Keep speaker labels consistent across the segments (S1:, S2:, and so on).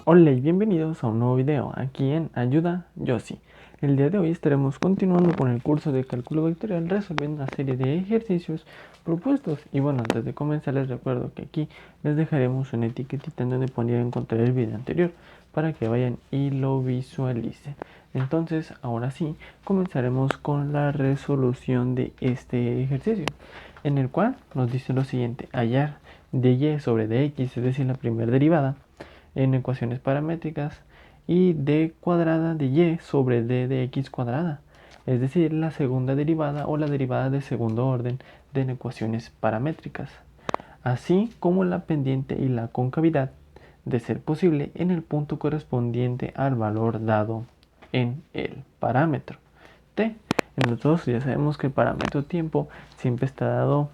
S1: Hola y bienvenidos a un nuevo video aquí en Ayuda Yossi. El día de hoy estaremos continuando con el curso de cálculo vectorial resolviendo una serie de ejercicios propuestos. Y bueno, antes de comenzar les recuerdo que aquí les dejaremos una etiquetita en donde podrían encontrar el video anterior para que vayan y lo visualicen. Entonces, ahora sí, comenzaremos con la resolución de este ejercicio, en el cual nos dice lo siguiente: hallar dy sobre dx, es decir, la primera derivada, en ecuaciones paramétricas, y d cuadrada de y sobre d de x cuadrada, es decir, la segunda derivada o la derivada de segundo orden de ecuaciones paramétricas, así como la pendiente y la concavidad, de ser posible, en el punto correspondiente al valor dado en el parámetro t. En los dos ya sabemos que el parámetro tiempo siempre está dado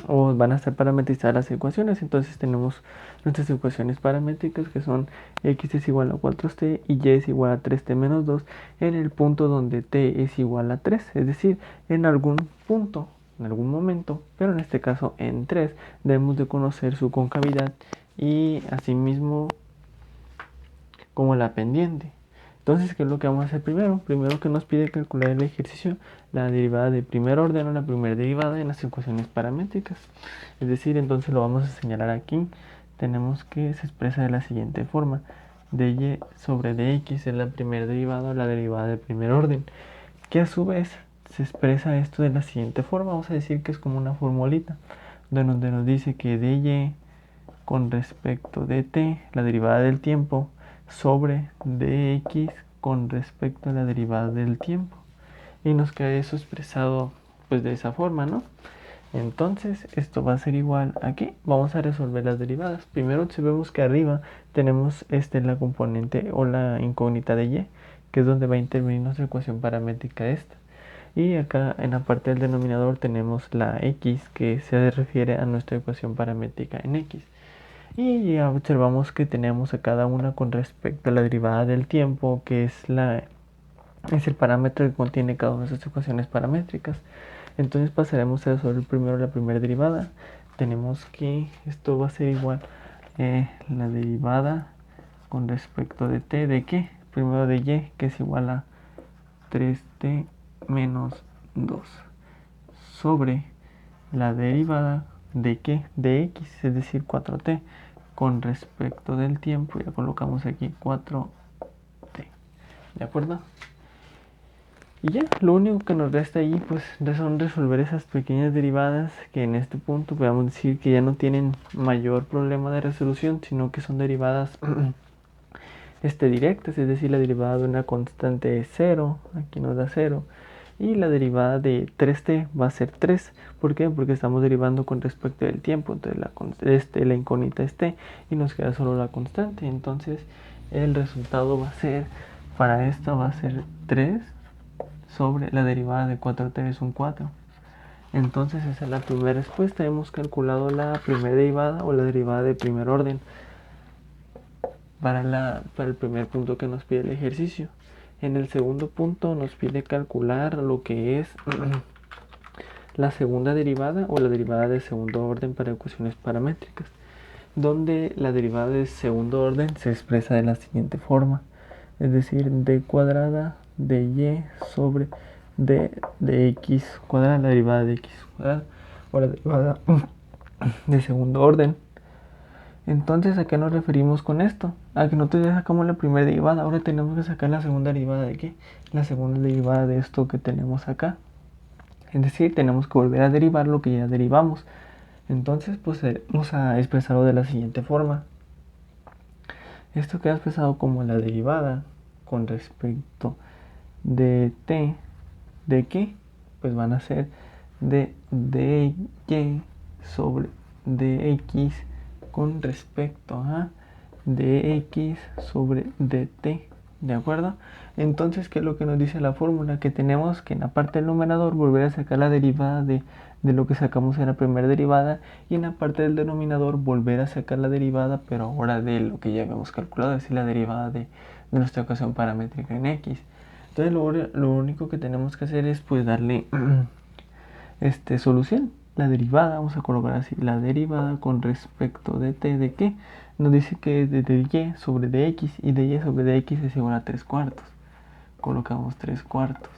S1: o van a estar parametrizadas las ecuaciones. Entonces tenemos nuestras ecuaciones paramétricas, que son x es igual a 4t y y es igual a 3t menos 2 en el punto donde t es igual a 3, es decir, en algún punto, en algún momento, pero en este caso en 3, debemos de conocer su concavidad y asimismo como la pendiente. Entonces, ¿qué es lo que vamos a hacer primero? Primero que nos pide calcular el ejercicio, la derivada de primer orden o la primera derivada en las ecuaciones paramétricas. Es decir, entonces lo vamos a señalar aquí. Tenemos que se expresa de la siguiente forma: dy sobre dx es la primera derivada o la derivada de primer orden, que a su vez se expresa esto de la siguiente forma. Vamos a decir que es como una formulita, donde nos dice que dy con respecto de t, la derivada del tiempo, sobre dx con respecto a la derivada del tiempo, y nos queda eso expresado pues de esa forma, ¿no? Entonces esto va a ser igual a ¿qué? Vamos a resolver las derivadas. Primero observemos que arriba tenemos la componente o la incógnita de y, que es donde va a intervenir nuestra ecuación paramétrica esta. Y acá en la parte del denominador tenemos la x, que se refiere a nuestra ecuación paramétrica en x. Y ya observamos que tenemos a cada una con respecto a la derivada del tiempo, que es el parámetro que contiene cada una de estas ecuaciones paramétricas. Entonces pasaremos a resolver primero la primera derivada. Tenemos que esto va a ser igual la derivada con respecto de t, ¿de qué? Primero de y, que es igual a 3t menos 2, sobre la derivada de qué, de x, es decir, 4t, con respecto del tiempo. Ya colocamos aquí 4t, ¿de acuerdo? Y ya, lo único que nos resta ahí pues son resolver esas pequeñas derivadas, que en este punto podemos decir que ya no tienen mayor problema de resolución, sino que son derivadas directas, es decir, la derivada de una constante es 0, aquí nos da 0, y la derivada de 3t va a ser 3. ¿Por qué? Porque estamos derivando con respecto del tiempo. Entonces la incógnita es t y nos queda solo la constante. Entonces el resultado va a ser, para esto va a ser 3 sobre la derivada de 4t, es un 4. Entonces esa es la primera respuesta. Hemos calculado la primera derivada o la derivada de primer orden para el primer punto que nos pide el ejercicio. En el segundo punto nos pide calcular lo que es la segunda derivada o la derivada de segundo orden para ecuaciones paramétricas, donde la derivada de segundo orden se expresa de la siguiente forma, es decir, d cuadrada de y sobre d de x cuadrada, la derivada de x cuadrada o la derivada de segundo orden. Entonces, ¿a qué nos referimos con esto? A que nosotros ya sacamos la primera derivada, ahora tenemos que sacar la segunda derivada de ¿qué? La segunda derivada de esto que tenemos acá. Es decir, tenemos que volver a derivar lo que ya derivamos. Entonces, pues vamos a expresarlo de la siguiente forma. Esto queda expresado como la derivada con respecto de t, ¿de qué? Pues van a ser de dy sobre dx con respecto a dx sobre dt, ¿de acuerdo? Entonces, ¿qué es lo que nos dice la fórmula? Que tenemos que en la parte del numerador volver a sacar la derivada de lo que sacamos en la primera derivada, y en la parte del denominador volver a sacar la derivada, pero ahora de lo que ya habíamos calculado, es decir, la derivada de nuestra ecuación paramétrica en x. Entonces lo único que tenemos que hacer es pues darle solución. La derivada, vamos a colocar así, la derivada con respecto de t, ¿de qué? nos dice que de y sobre dx y de y sobre dx es igual a 3 cuartos. Colocamos 3 cuartos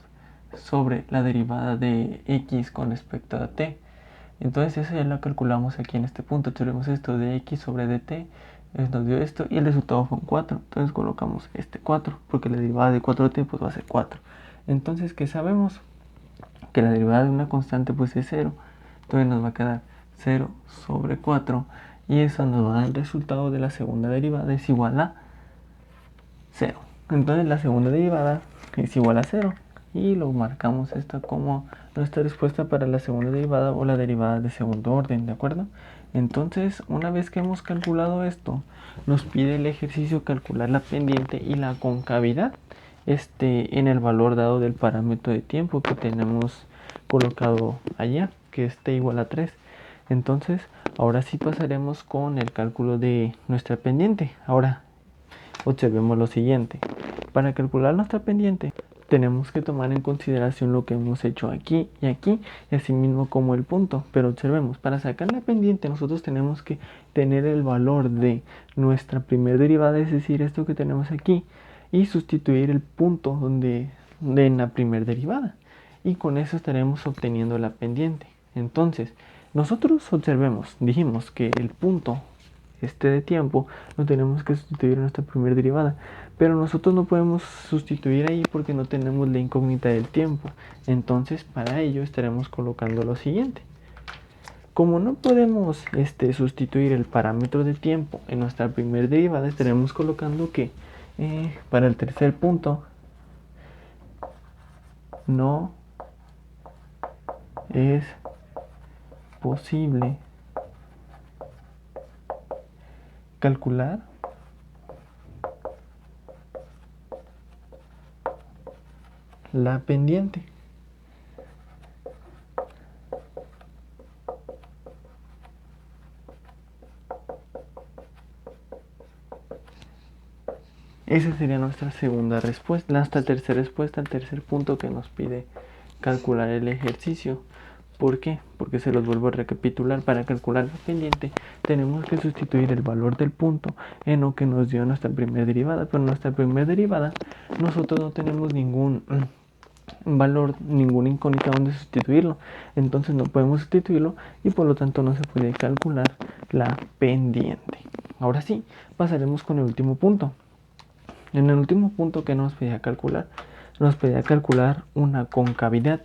S1: sobre la derivada de x con respecto a t. Entonces eso ya lo calculamos aquí en este punto. Tenemos esto de x sobre dt, nos dio esto y el resultado fue un 4. Entonces colocamos este 4 porque la derivada de 4t pues va a ser 4. Entonces, ¿qué sabemos? Que la derivada de una constante pues es 0. Entonces nos va a quedar 0 sobre 4 y eso nos va a dar el resultado de la segunda derivada es igual a 0. Entonces la segunda derivada es igual a 0 y lo marcamos esta como nuestra respuesta para la segunda derivada o la derivada de segundo orden, ¿de acuerdo? Entonces, una vez que hemos calculado esto, nos pide el ejercicio calcular la pendiente y la concavidad en el valor dado del parámetro de tiempo que tenemos colocado allá, que esté igual a 3. Entonces, ahora sí pasaremos con el cálculo de nuestra pendiente. Ahora, observemos lo siguiente. Para calcular nuestra pendiente, tenemos que tomar en consideración lo que hemos hecho aquí, y así mismo como el punto. Pero observemos, para sacar la pendiente nosotros tenemos que tener el valor de nuestra primera derivada, es decir, esto que tenemos aquí, y sustituir el punto en la primera derivada. Y con eso estaremos obteniendo la pendiente. Entonces, nosotros observemos, dijimos que el punto de tiempo lo tenemos que sustituir en nuestra primera derivada, pero nosotros no podemos sustituir ahí porque no tenemos la incógnita del tiempo. Entonces para ello estaremos colocando lo siguiente: como no podemos sustituir el parámetro de tiempo en nuestra primera derivada, estaremos colocando que para el tercer punto no es posible calcular la pendiente. Esa sería nuestra segunda respuesta, nuestra tercera respuesta al tercer punto que nos pide calcular el ejercicio. ¿Por qué? Porque se los vuelvo a recapitular. Para calcular la pendiente tenemos que sustituir el valor del punto en lo que nos dio nuestra primera derivada, pero en nuestra primera derivada nosotros no tenemos ningún valor, ninguna incógnita donde sustituirlo, entonces no podemos sustituirlo y por lo tanto no se puede calcular la pendiente. Ahora sí, pasaremos con el último punto. En el último punto que nos pedía calcular una concavidad.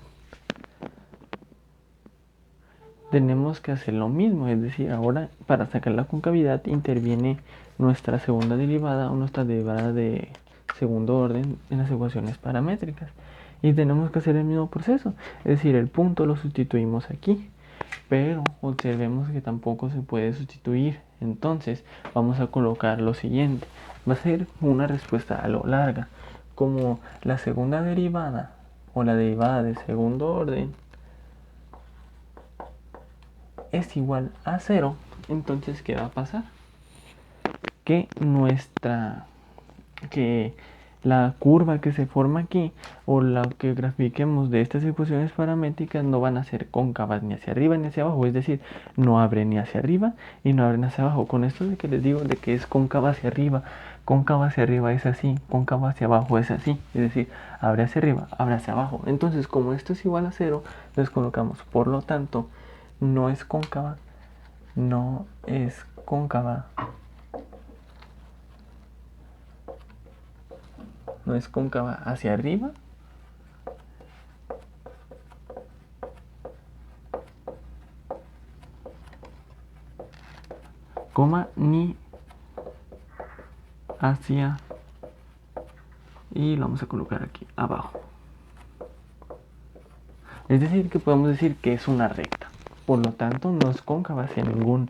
S1: Tenemos que hacer lo mismo, es decir, ahora para sacar la concavidad interviene nuestra segunda derivada o nuestra derivada de segundo orden en las ecuaciones paramétricas. Y tenemos que hacer el mismo proceso, es decir, el punto lo sustituimos aquí, pero observemos que tampoco se puede sustituir. Entonces vamos a colocar lo siguiente: va a ser una respuesta a lo larga, como la segunda derivada o la derivada de segundo orden es igual a 0, entonces ¿qué va a pasar? Que la curva que se forma aquí o la que grafiquemos de estas ecuaciones paramétricas no van a ser cóncavas ni hacia arriba ni hacia abajo, es decir, no abren ni hacia arriba y no abren hacia abajo. Con esto de que les digo de que es cóncava hacia arriba es así, cóncava hacia abajo es así, es decir, abre hacia arriba, abre hacia abajo. Entonces, como esto es igual a 0, les colocamos, por lo tanto, no es cóncava, no es cóncava, no es cóncava hacia arriba ni hacia, y lo vamos a colocar aquí abajo. Es decir, que podemos decir que es una recta, por lo tanto no es cóncava hacia ningún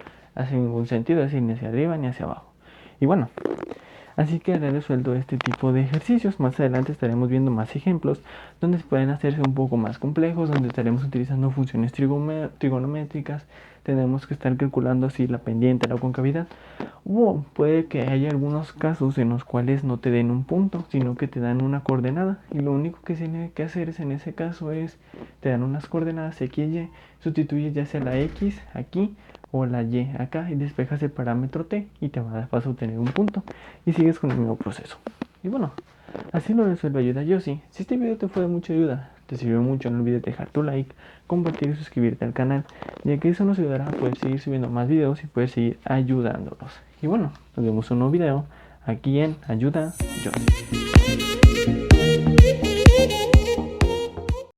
S1: sentido, es decir, ni hacia arriba ni hacia abajo. Y bueno, así que haré resuelto este tipo de ejercicios. Más adelante estaremos viendo más ejemplos donde se pueden hacerse un poco más complejos, donde estaremos utilizando funciones trigonométricas. Tenemos que estar calculando así la pendiente, la concavidad. O puede que haya algunos casos en los cuales no te den un punto, sino que te dan una coordenada. Y lo único que se tiene que hacer en ese caso es, te dan unas coordenadas x y, sustituyes ya sea la x aquí o la y acá y despejas el parámetro t y vas a obtener un punto y sigues con el mismo proceso. Y bueno, así lo resuelve Ayuda Yossi. Si este video te fue de mucha ayuda, te sirvió mucho, no olvides dejar tu like, compartir y suscribirte al canal, ya que eso nos ayudará a poder seguir subiendo más videos y poder seguir ayudándolos. Y bueno, nos vemos en un nuevo video aquí en Ayuda Yossi.